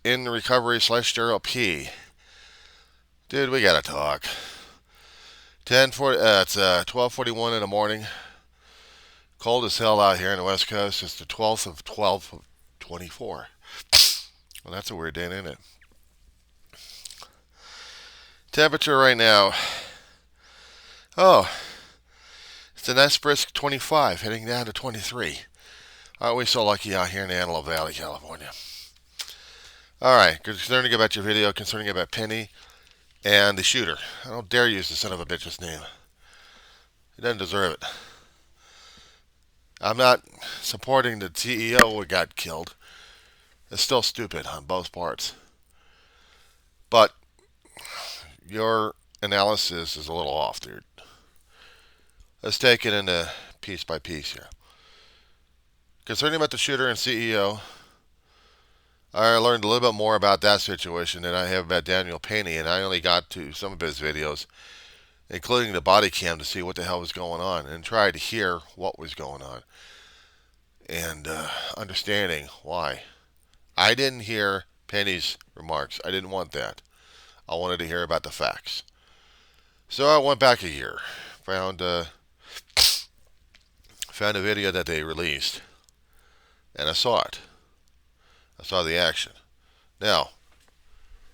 in recovery / Darryl P. Dude, we gotta talk. 10:40. It's 12:41 in the morning. Cold as hell out here on the West Coast. It's the 12th of 12 of 24. Well, that's a weird day, isn't it? Temperature right now. Oh, it's a nice brisk 25, heading down to 23. Aren't we so lucky out here in the Antelope Valley, California? All right, concerning about your video, concerning about Penny and the shooter. I don't dare use the son of a bitch's name. He doesn't deserve it. I'm not supporting the CEO who got killed. It's still stupid on both parts. But your analysis is a little off, dude. Let's take it into piece by piece here. Concerning about the shooter and CEO, I learned a little bit more about that situation than I have about Daniel Penny, and I only got to some of his videos, including the body cam, to see what the hell was going on and try to hear what was going on and understanding why. I didn't hear Penny's remarks. I didn't want that. I wanted to hear about the facts. So I went back a year, found a video that they released, and I saw it. I saw the action. Now,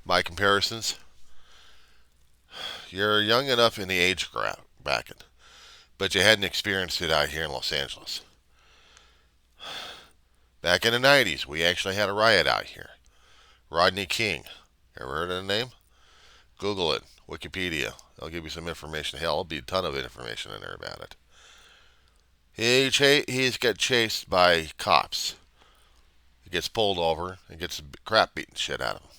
my comparisons. You're young enough in the age bracket, but you hadn't experienced it out here in Los Angeles. Back in the 90s, we actually had a riot out here. Rodney King. Ever heard of the name? Google it. Wikipedia. I'll give you some information. Hell, there'll be a ton of information in there about it. He's got chased by cops. He gets pulled over and gets the crap beaten shit out of him.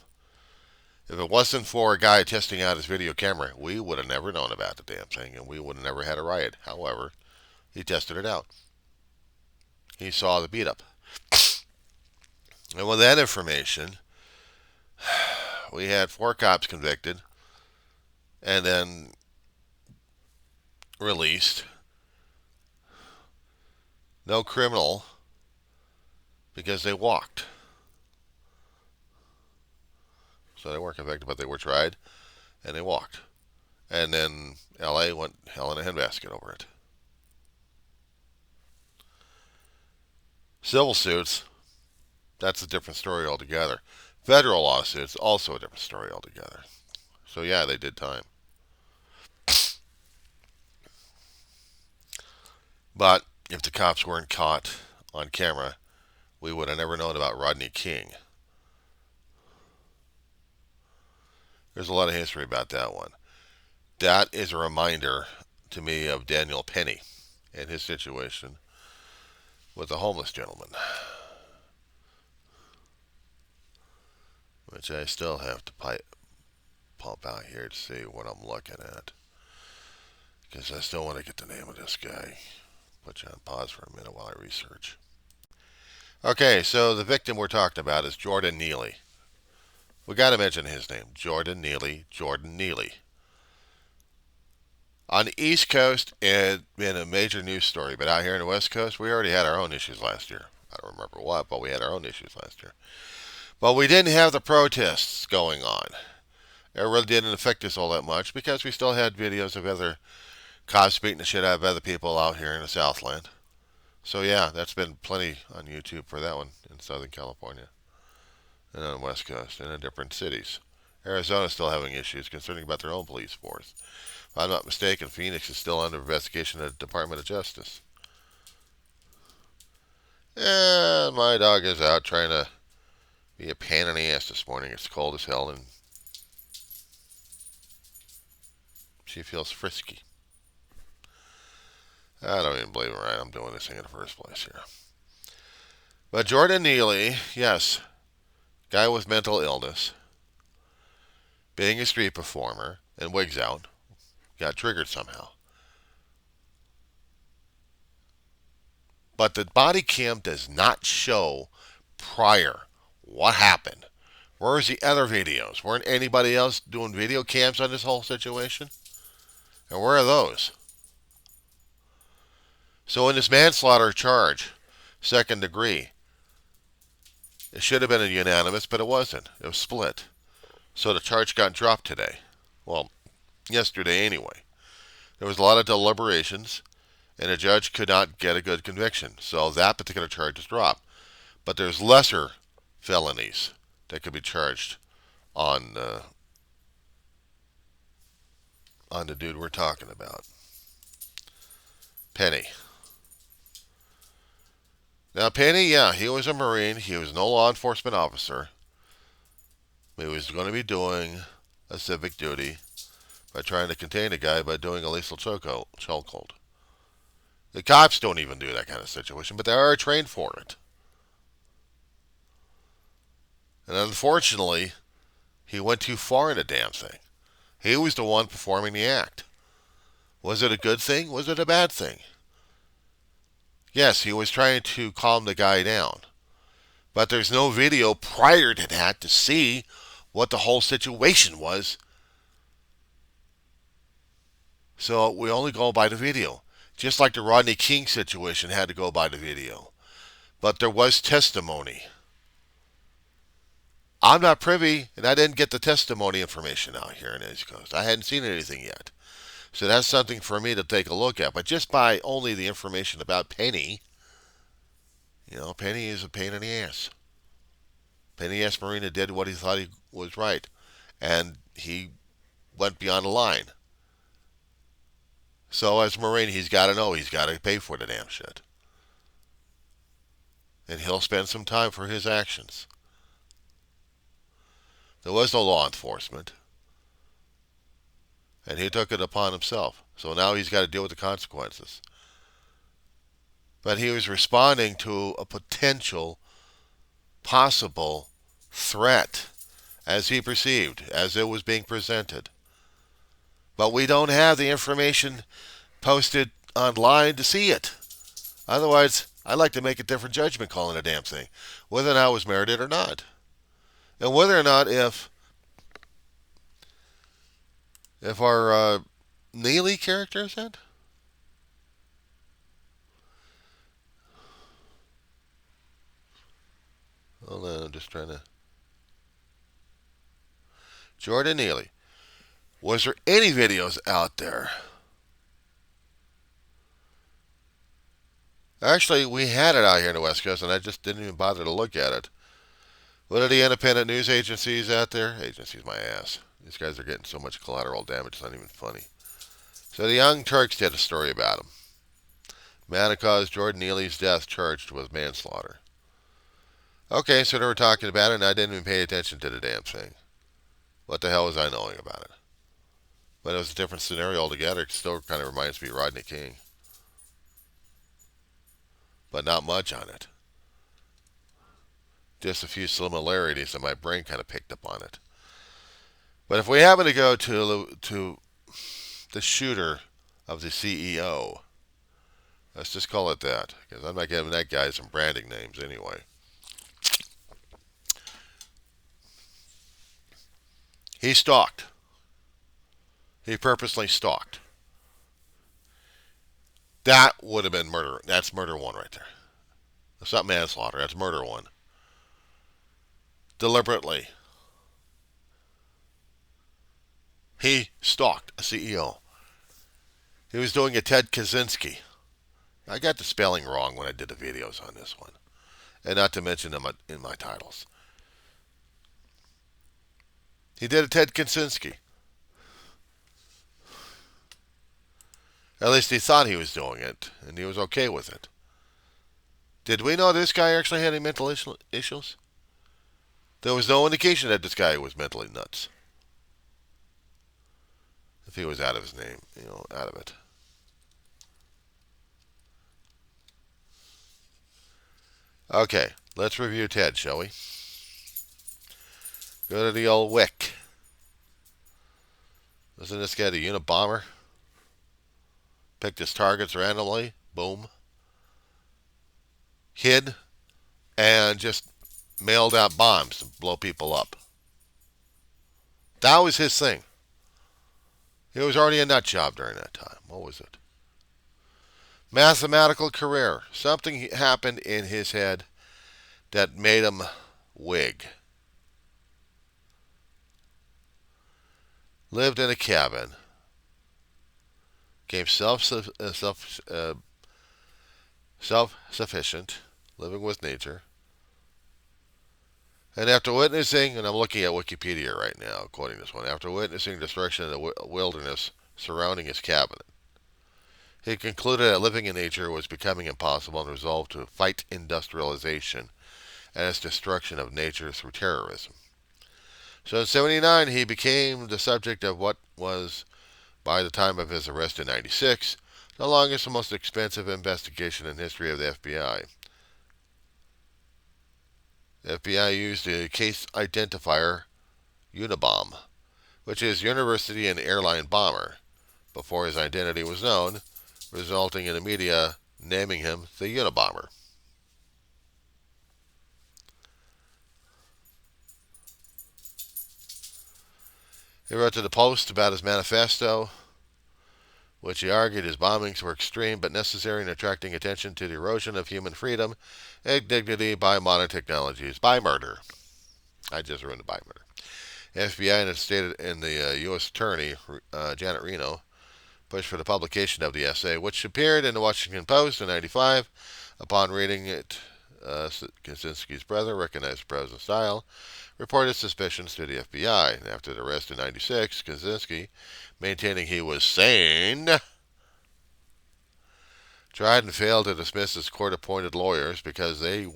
If it wasn't for a guy testing out his video camera, we would have never known about the damn thing, and we would have never had a riot. However, he tested it out. He saw the beat up. And with that information, we had 4 cops convicted and then released. No criminal because they walked. So they weren't convicted, but they were tried, and they walked. And then LA went hell in a handbasket over it. Civil suits, that's a different story altogether. Federal lawsuits, also a different story altogether. So yeah, they did time. But if the cops weren't caught on camera, we would have never known about Rodney King. There's a lot of history about that one. That is a reminder to me of Daniel Penny and his situation with the homeless gentleman, which I still have to pump out here to see what I'm looking at, because I still want to get the name of this guy. Put you on pause for a minute while I research. Okay, so the victim we're talking about is Jordan Neely. We got to mention his name, Jordan Neely. Jordan Neely. On the East Coast, it had been a major news story, but out here on the West Coast, we already had our own issues last year. I don't remember what, but we had our own issues last year. But we didn't have the protests going on. It really didn't affect us all that much because we still had videos of other cops beating the shit out of other people out here in the Southland. So yeah, that's been plenty on YouTube for that one in Southern California and on the West Coast and in different cities. Arizona's still having issues concerning about their own police force. If I'm not mistaken, Phoenix is still under investigation at the Department of Justice. And my dog is out trying to be a pain in the ass this morning. It's cold as hell and she feels frisky. I don't even believe why I'm doing this thing in the first place here. But Jordan Neely, yes, guy with mental illness, being a street performer and wigs out, got triggered somehow. But the body cam does not show prior what happened. Where's the other videos? Weren't anybody else doing video cams on this whole situation? And where are those? So in this manslaughter charge, second degree, It should have been a unanimous, but it wasn't. It was split. So the charge got dropped today. Well, yesterday anyway. There was a lot of deliberations, and a judge could not get a good conviction. So that particular charge is dropped. But there's lesser felonies that could be charged on the dude we're talking about, Penny. Now, Penny, yeah, he was a Marine. He was no law enforcement officer. He was going to be doing a civic duty by trying to contain a guy by doing a lethal chokehold. The cops don't even do that kind of situation, but they are trained for it. And unfortunately, he went too far in the damn thing. He was the one performing the act. Was it a good thing? Was it a bad thing? Yes, he was trying to calm the guy down. But there's no video prior to that to see what the whole situation was. So we only go by the video. Just like the Rodney King situation had to go by the video. But there was testimony. I'm not privy, and I didn't get the testimony information out here in East Coast. I hadn't seen anything yet. So that's something for me to take a look at. But just by only the information about Penny, Penny is a pain in the ass. Penny S. Marina did what he thought he was right. And he went beyond the line. So as a Marine, he's got to know he's got to pay for the damn shit. And he'll spend some time for his actions. There was no law enforcement. And he took it upon himself. So now he's got to deal with the consequences. But he was responding to a potential, possible threat as he perceived, as it was being presented. But we don't have the information posted online to see it. Otherwise, I'd like to make a different judgment call on a damn thing, whether or not it was merited or not. And whether or not if our Neely character is in. Hold on, I'm just trying to. Jordan Neely. Was there any videos out there? Actually, we had it out here in the West Coast, and I just didn't even bother to look at it. What are the independent news agencies out there? Agencies, my ass. These guys are getting so much collateral damage, it's not even funny. So the Young Turks did a story about him. Man who caused Jordan Neely's death charged with manslaughter. Okay, so they were talking about it, and I didn't even pay attention to the damn thing. What the hell was I knowing about it? But it was a different scenario altogether. It still kind of reminds me of Rodney King. But not much on it. Just a few similarities, and my brain kind of picked up on it. But if we happen to go to the shooter of the CEO, let's just call it that, because I'm not giving that guy some branding names anyway. He stalked. He purposely stalked. That would have been murder. That's murder one right there. That's not manslaughter. That's murder one. Deliberately. He stalked a CEO. He was doing a Ted Kaczynski. I got the spelling wrong when I did the videos on this one. And not to mention them in my titles. He did a Ted Kaczynski. At least he thought he was doing it, and he was okay with it. Did we know this guy actually had any mental issues? There was no indication that this guy was mentally nuts. If he was out of his name, out of it. Okay, let's review Ted, shall we? Go to the old wick. Isn't this guy the Unabomber? Picked his targets randomly. Boom. Hid. And just mailed out bombs to blow people up. That was his thing. He was already a nut job during that time. What was it? Mathematical career. Something happened in his head that made him wig. Lived in a cabin. Became self-sufficient, living with nature. And after witnessing, and I'm looking at Wikipedia right now, quoting this one, after witnessing destruction in the wilderness surrounding his cabin, he concluded that living in nature was becoming impossible and resolved to fight industrialization and its destruction of nature through terrorism. So in 79, he became the subject of what was, by the time of his arrest in 96, the longest and most expensive investigation in history of the FBI. The FBI used the case identifier Unabomb, which is University and Airline Bomber, before his identity was known, resulting in the media naming him the Unabomber. He wrote to the Post about his manifesto, which he argued his bombings were extreme but necessary in attracting attention to the erosion of human freedom and dignity by modern technologies, by murder. I just ruined it, by murder. FBI and the U.S. Attorney, Janet Reno, pushed for the publication of the essay, which appeared in the Washington Post in 95. Upon reading it, Kaczynski's brother recognized the president's style, reported suspicions to the FBI. After the arrest in 96, Kaczynski, maintaining he was sane, tried and failed to dismiss his court-appointed lawyers because they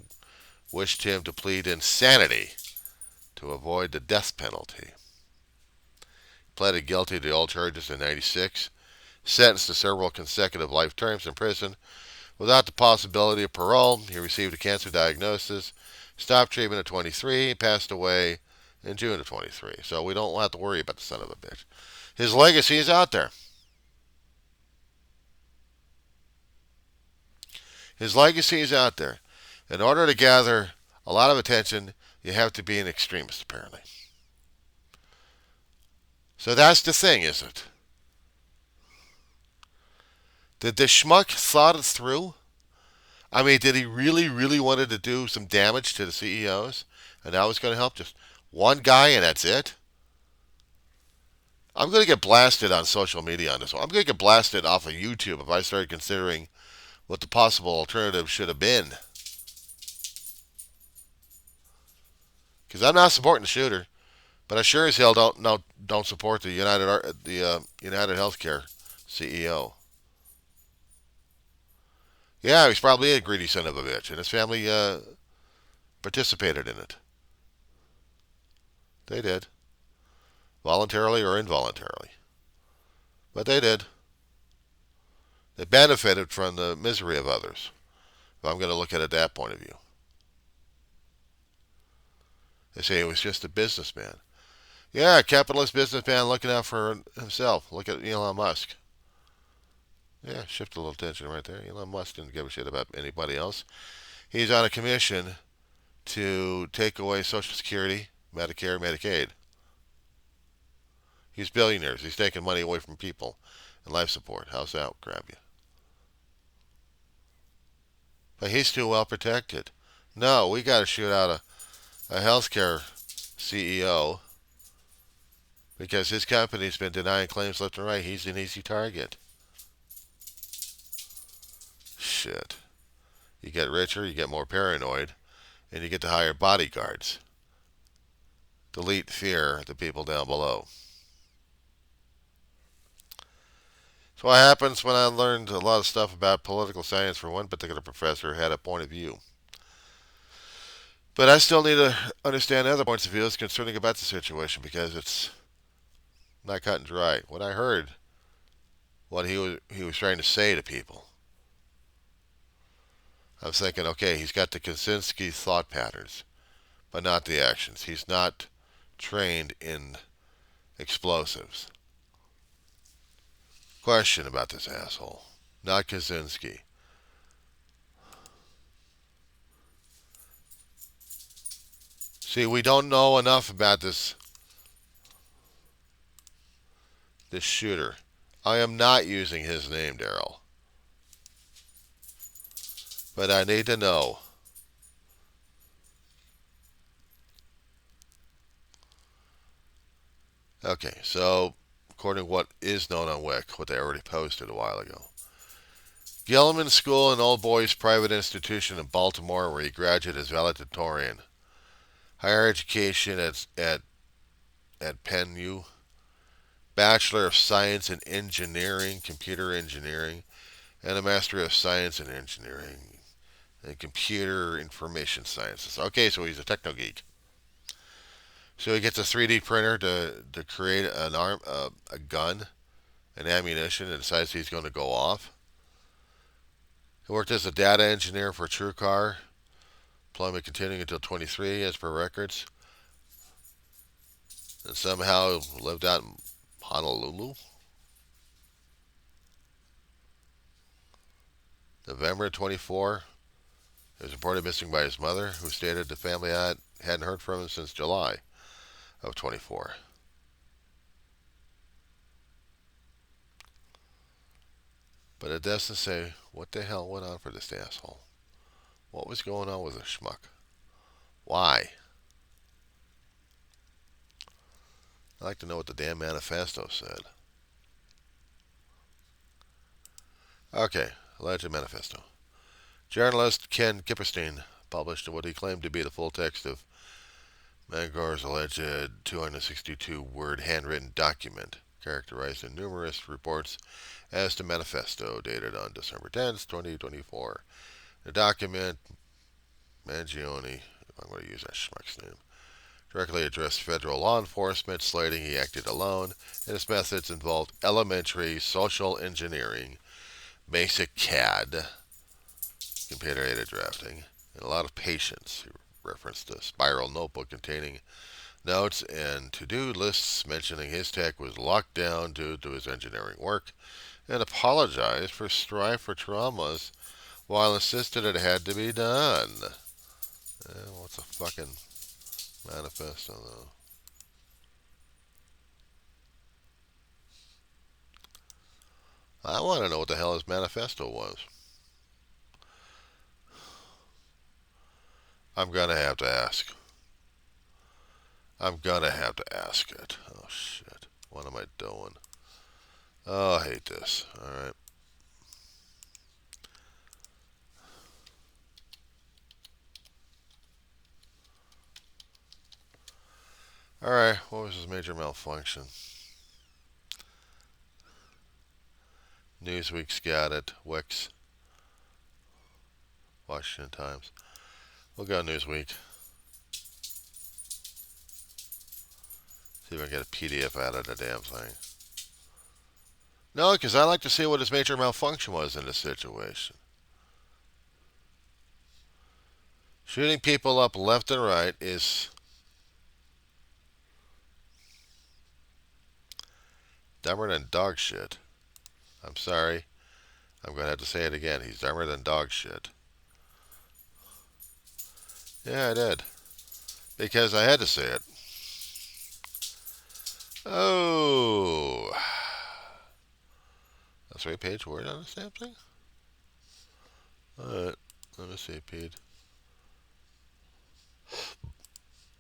wished him to plead insanity to avoid the death penalty. He pleaded guilty to all charges in 96, sentenced to several consecutive life terms in prison without the possibility of parole. He received a cancer diagnosis, stopped treatment at 23, passed away in June of 23. So we don't have to worry about the son of a bitch. His legacy is out there. His legacy is out there. In order to gather a lot of attention, you have to be an extremist, apparently. So that's the thing, isn't it? Did the schmuck thought it through? I mean, did he really, really wanted to do some damage to the CEOs? And that was going to help just one guy and that's it? I'm going to get blasted on social media on this one. I'm going to get blasted off of YouTube if I started considering what the possible alternative should have been. Because I'm not supporting the shooter, but I sure as hell don't support the United Healthcare CEO. Yeah, he's probably a greedy son of a bitch, and his family participated in it. They did. Voluntarily or involuntarily. But they did. They benefited from the misery of others, if I'm going to look at it that point of view. They say he was just a businessman. Yeah, a capitalist businessman looking out for himself. Look at Elon Musk. Yeah, shift a little tension right there. Elon Musk didn't give a shit about anybody else. He's on a commission to take away Social Security, Medicare, Medicaid. He's billionaires. He's taking money away from people and life support. How's that grab you? But he's too well protected. No, we got to shoot out a healthcare CEO because his company's been denying claims left and right. He's an easy target. Shit. You get richer, you get more paranoid, and you get to hire bodyguards. Delete fear the people down below. So what happens when I learned a lot of stuff about political science from one particular professor who had a point of view. But I still need to understand other points of view concerning about the situation because it's not cut and dry. When I heard what he was trying to say to people, I was thinking, okay, he's got the Kaczynski thought patterns, but not the actions. He's not trained in explosives. Question about this asshole. Not Kaczynski. See, we don't know enough about this shooter. I am not using his name, Darryl. But I need to know. Okay, so according to what is known on WIC, what they already posted a while ago, Gilman School, an old boys private institution in Baltimore where he graduated as valedictorian. Higher education at Penn U. Bachelor of Science in Engineering, Computer Engineering, and a Master of Science in Engineering and Computer Information Sciences. Okay, so he's a techno geek. So he gets a 3D printer to create a gun, an ammunition, and decides he's going to go off. He worked as a data engineer for TrueCar, employment continuing until 23 as per records, and somehow lived out in Honolulu. November 24, he was reported missing by his mother, who stated the family hadn't heard from him since July of 24. But it doesn't say what the hell went on for this asshole. What was going on with the schmuck? Why? I'd like to know what the damn manifesto said. Okay, alleged manifesto. Journalist Ken Kipperstein published what he claimed to be the full text of Mangor's alleged 262-word handwritten document, characterized in numerous reports as the manifesto dated on December 10th, 2024. The document, Mangione, if I'm going to use that schmuck's name, directly addressed federal law enforcement, slating he acted alone, and his methods involved elementary social engineering, basic CAD, computer-aided drafting, and a lot of patience. He referenced a spiral notebook containing notes and to-do lists mentioning his tech was locked down due to his engineering work, and apologized for strife for traumas while insisted it had to be done. What's a fucking manifesto, though? I want to know what the hell his manifesto was. I'm going to have to ask. I'm going to have to ask it. Oh, shit. What am I doing? Oh, I hate this. Alright. Alright, what was his major malfunction? Newsweek's got it. Wix. Washington Times. We'll go Newsweek. See if I can get a PDF out of the damn thing. No, because I like to see what his major malfunction was in this situation. Shooting people up left and right is dumber than dog shit. I'm sorry. I'm going to have to say it again. He's dumber than dog shit. Yeah, I did. Because I had to say it. Oh. A 3-page word on this damn thing? Alright. Let me see, Pete.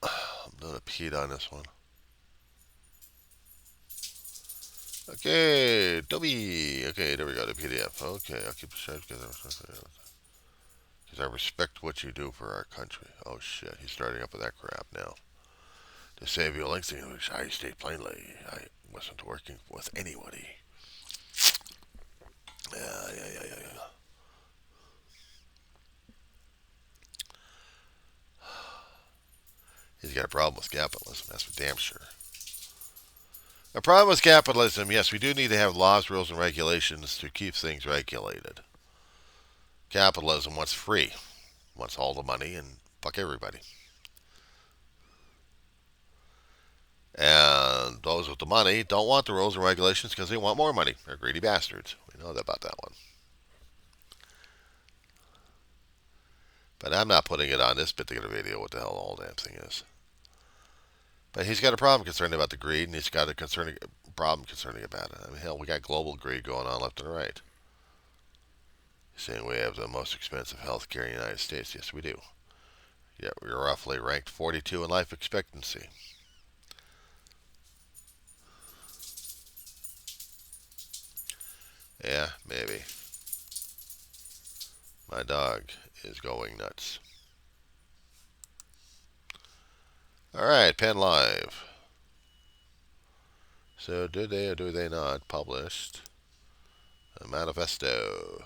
I'm doing a Pete on this one. Okay, Dobby. Okay, there we go, the PDF. Okay, I'll keep it short because I respect what you do for our country. Oh shit, he's starting up with that crap now. To save you lengthy English, I state plainly, I wasn't working with anybody. Yeah. He's got a problem with capitalism, that's for damn sure. A problem with capitalism, yes, we do need to have laws, rules, and regulations to keep things regulated. Capitalism wants free, wants all the money, and fuck everybody. And those with the money don't want the rules and regulations because they want more money. They're greedy bastards. We know about that one. But I'm not putting it on this particular video what the hell the whole damn thing is. But he's got a problem concerning about the greed, and he's got a problem concerning about it. I mean, hell, we got global greed going on left and right. He's saying we have the most expensive health care in the United States. Yes, we do. Yet we're roughly ranked 42 in life expectancy. Yeah, maybe. My dog is going nuts. Alright, Pen Live. So, do they or do they not published a manifesto?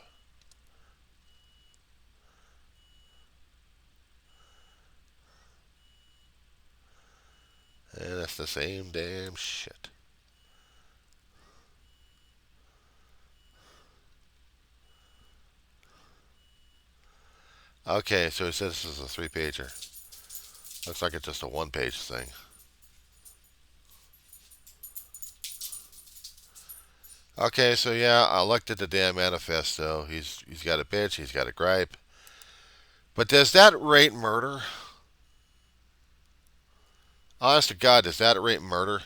And that's the same damn shit. Okay, so it says this is a 3-pager. Looks like it's just a 1-page thing. Okay, so yeah, I looked at the damn manifesto. He's got a bitch, he's got a gripe. But does that rate murder? Honest to God, does that rate murder?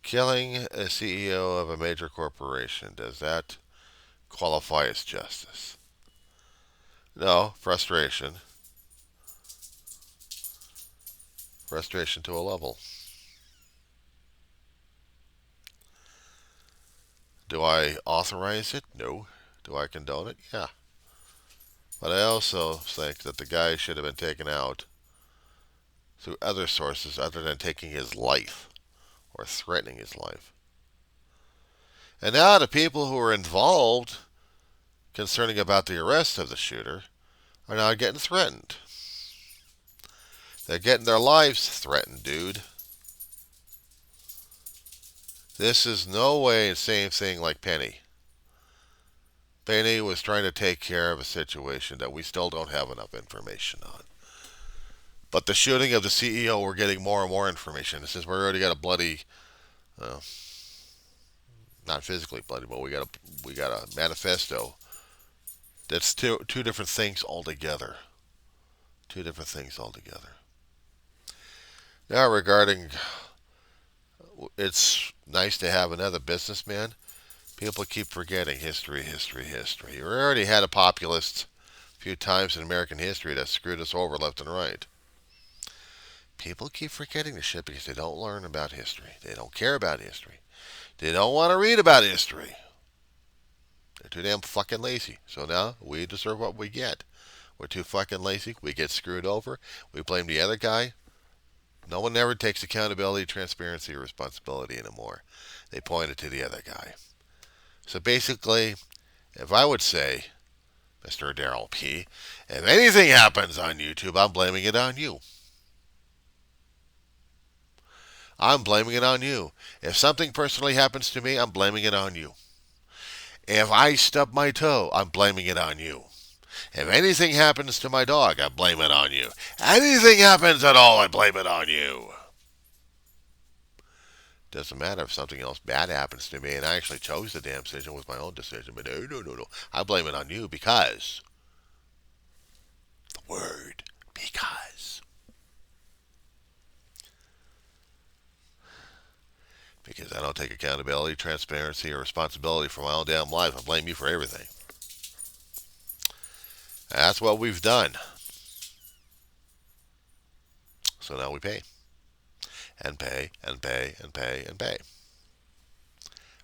Killing a CEO of a major corporation, does that qualify as justice? No, frustration. Frustration to a level. Do I authorize it? No. Do I condone it? Yeah. But I also think that the guy should have been taken out through other sources other than taking his life or threatening his life. And now the people who were involved concerning about the arrest of the shooter are now getting threatened. They're getting their lives threatened, dude. This is no way the same thing like Penny. Penny was trying to take care of a situation that we still don't have enough information on. But the shooting of the CEO, we're getting more and more information. Since we already got a bloody, uh, not physically bloody, but we got a manifesto. That's two different things altogether. Two different things altogether. Now regarding, it's nice to have another businessman. People keep forgetting history, history, history. We already had a populist a few times in American history that screwed us over left and right. People keep forgetting this shit because they don't learn about history. They don't care about history. They don't want to read about history. They're too damn fucking lazy. So now we deserve what we get. We're too fucking lazy. We get screwed over. We blame the other guy. No one ever takes accountability, transparency, or responsibility anymore. They point it to the other guy. So basically, if I would say, Mr. Darryl P., if anything happens on YouTube, I'm blaming it on you. I'm blaming it on you. If something personally happens to me, I'm blaming it on you. If I stub my toe, I'm blaming it on you. If anything happens to my dog, I blame it on you. Anything happens at all, I blame it on you. Doesn't matter if something else bad happens to me and I actually chose the damn decision with my own decision. But no. I blame it on you because. The word because. Because I don't take accountability, transparency, or responsibility for my own damn life. I blame you for everything. That's what we've done. So now we pay. And pay, and pay, and pay, and pay.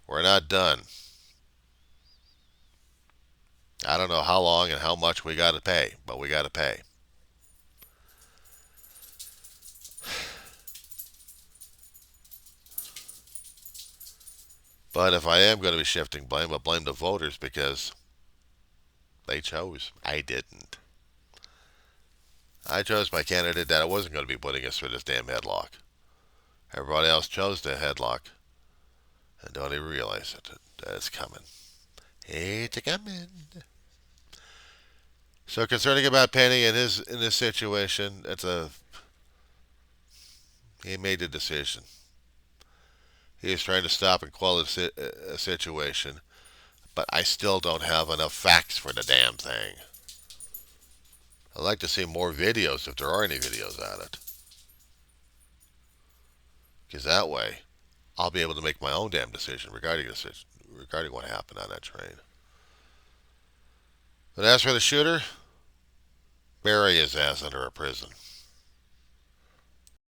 We're not done. I don't know how long and how much we got to pay, but we got to pay. But if I am going to be shifting blame, I'll blame the voters because they chose. I didn't. I chose my candidate that I wasn't going to be putting us through this damn headlock. Everybody else chose the headlock and don't even realize it. That it's coming. It's coming. So concerning about Penny and in this situation, he made a decision. He is trying to stop and quell a situation, but I still don't have enough facts for the damn thing. I'd like to see more videos if there are any videos on it. Because that way, I'll be able to make my own damn decision regarding what happened on that train. But as for the shooter, bury his ass under a prison.